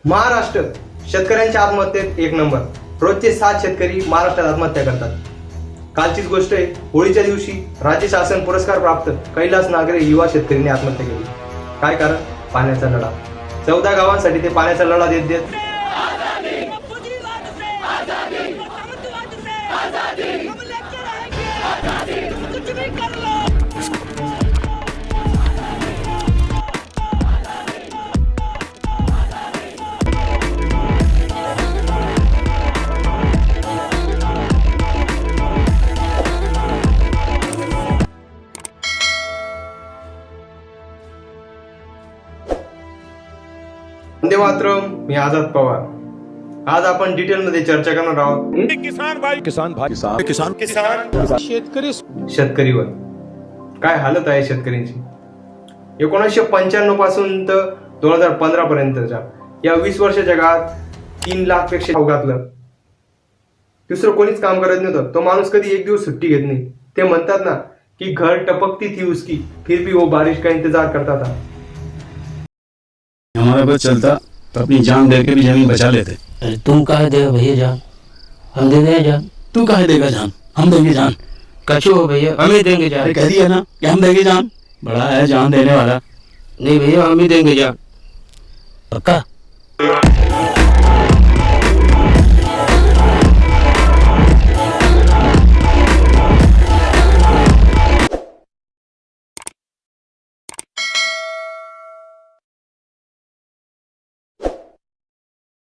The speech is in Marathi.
महाराष्ट्र शेतकऱ्यांच्या आत्महत्येत एक नंबर. रोजचे 7 शेतकरी महाराष्ट्रात आत्महत्या करतात. कालचीच गोष्ट आहे. होळीच्या दिवशी राज्य शासन पुरस्कार प्राप्त कैलास नागरे युवा शेतकरीने आत्महत्या केली. काय कारण? पाण्याचा लढा. 14 गावांसाठी ते पाण्याचा लढा देत देत वंदे मातरम. मी आझाद पवार. आज आपण डिटेलमध्ये चर्चा करणार आहोत शेतकरीवर. काय हालत आहे शेतकऱ्यांची. 1995 पासून तर 2015 पर्यंतच्या या 20 वर्षाच्या काळात 3 लाख पेक्षा भाव घातलं. दुसरं कोणीच काम करत नव्हतं. तो माणूस कधी एक दिवस सुट्टी घेत नाही. ते म्हणतात ना की घर टपकती थी उसकी, फिर भी वो बारिश का इंतजार करता था. हमारा बस चलता तो अपनी जान दे के भी जमीन बचा लेते. अरे तुम काहे देगा भैया जान, हम दे दें जान. तू काहे देगा जान, हम देंगे जान. कचो हो भैया, हम ही देंगे जान. अरे कह दिया ना कि हम देंगे जान. बड़ा है जान देने वाला. नहीं भैया, हम ही देंगे जान. पक्का.